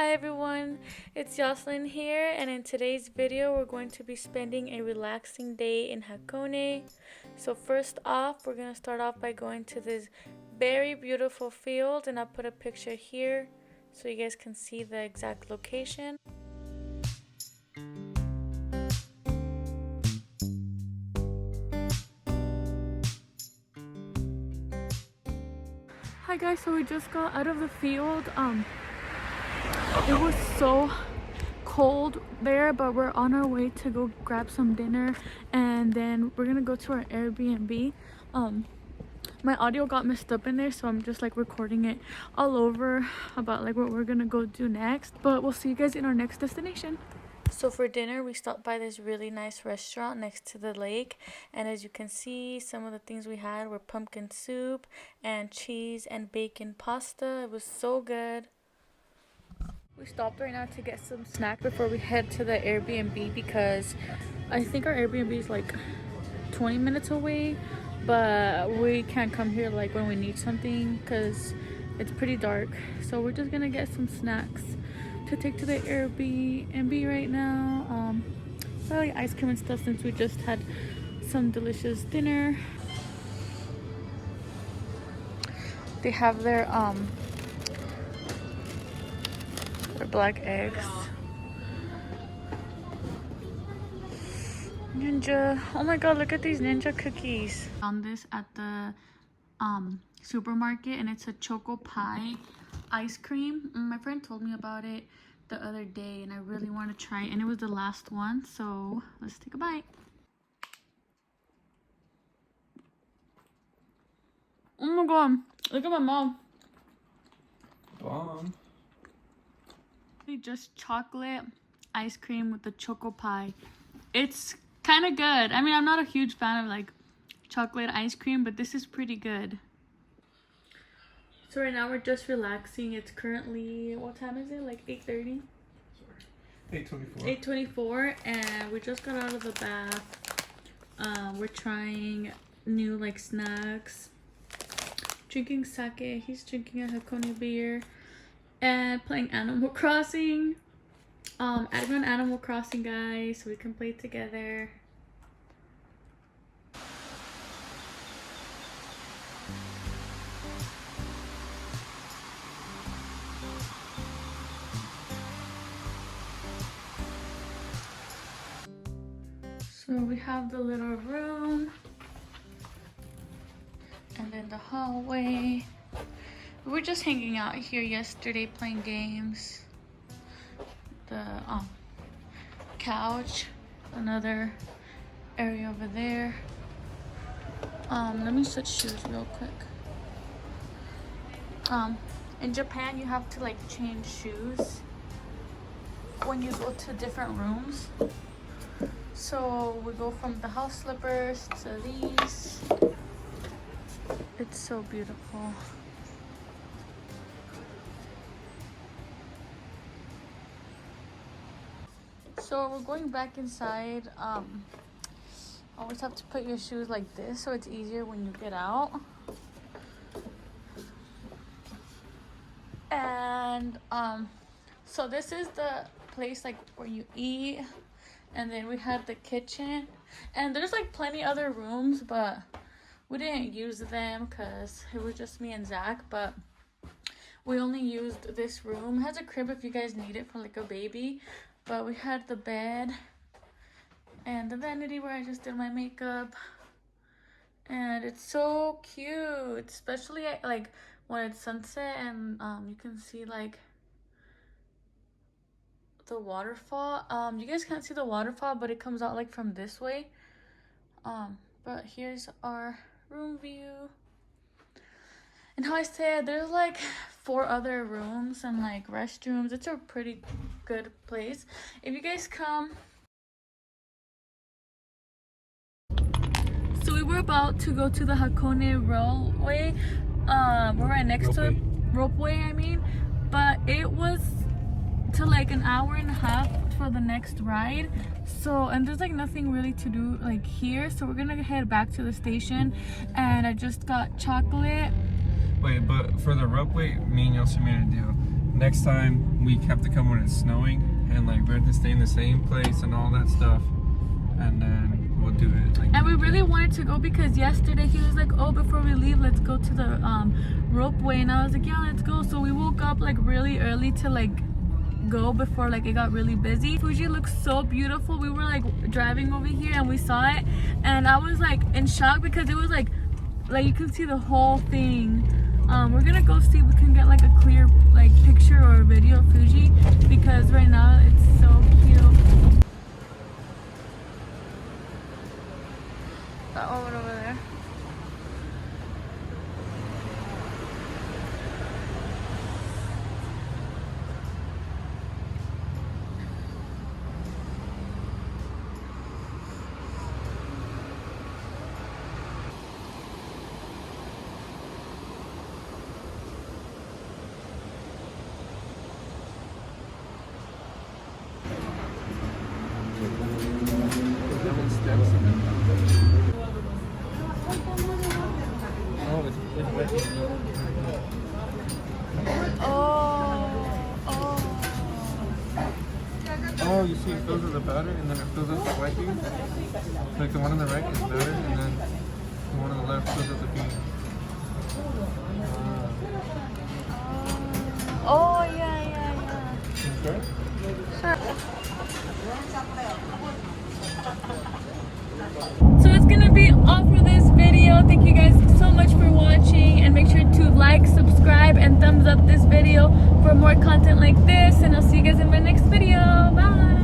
Hi everyone, it's Jocelyn here, and in today's video we're going to be spending a relaxing day in Hakone. So first off, we're going to start off by going to this very beautiful field, and I'll put a picture here so you guys can see the exact location. Hi guys, so we just got out of the field. It was so cold there, but we're on our way to go grab some dinner, and then we're gonna go to our Airbnb. My audio got messed up in there, so I'm just like recording it all over about like what we're gonna go do next, but we'll see you guys in our next destination. So for dinner, we stopped by this really nice restaurant next to the lake, and as you can see, some of the things we had were pumpkin soup and cheese and bacon pasta. It was so good. We stopped right now to get some snack before we head to the Airbnb, because I think our Airbnb is like 20 minutes away, but we can't come here like when we need something because it's pretty dark. So we're just gonna get some snacks to take to the Airbnb right now. Probably ice cream and stuff since we just had some delicious dinner. They have their black eggs. Ninja. Oh my god, look at these ninja cookies. Found this at the supermarket, and it's a choco pie ice cream. My friend told me about it the other day and I really want to try it, and it was the last one, so let's take a bite. Oh my god, look at my mom. Bomb. Just chocolate ice cream with the choco pie. It's kind of good. I mean, I'm not a huge fan of like chocolate ice cream, but this is pretty good. So right now we're just relaxing. It's currently, what time is it? Like 8:30? Sorry. 8:24. 8:24, and we just got out of the bath. We're trying new like snacks, drinking sake. He's drinking a Hakone beer, and playing Animal Crossing. Adding on Animal Crossing, guys, so we can play together. So we have the little room, and then the hallway. We were just hanging out here yesterday playing games. The couch, another area over there. Let me switch shoes real quick. In Japan you have to like change shoes when you go to different rooms. So we go from the house slippers to these. It's so beautiful. So we're going back inside. Always have to put your shoes like this so it's easier when you get out. And so this is the place like where you eat, and then we had the kitchen, and there's like plenty other rooms, but we didn't use them because it was just me and Zach. But we only used this room. It has a crib if you guys need it for like a baby. But we had the bed and the vanity where I just did my makeup, and it's so cute, especially like when it's sunset and you can see like the waterfall. You guys can't see the waterfall, but it comes out like from this way. But here's our room view. And how I said, there's like 4 other rooms and like restrooms. It's a pretty good place if you guys come. So we were about to go to the Hakone railway. We're right next to ropeway, I mean, but it was to like an hour and a half for the next ride. So, and there's like nothing really to do like here, so we're gonna head back to the station. And I just got chocolate. Wait, but for the ropeway, me and Yossi made a deal. Next time we have to come when it's snowing, and like we have to stay in the same place and all that stuff, and then we'll do it. Like, and we really wanted to go because yesterday he was like, oh, before we leave, let's go to the ropeway, and I was like, yeah, let's go. So we woke up like really early to like go before like it got really busy. Fuji looks so beautiful. We were like driving over here and we saw it, and I was like in shock because it was like you can see the whole thing. We're gonna go see if we can get like a clear like picture or video of Fuji because right now it's so cute. That one over there. Oh, you see, it fills with the batter, and then it fills up the white beans. Like the one on the right is batter, and then the one on the left fills up the beans. Oh yeah. Okay. Sure. So it's gonna be all for this video. Thank you guys so much for watching, and make sure to like, subscribe, and thumbs up this video for more content like this, and I'll see you guys in my next video. Bye.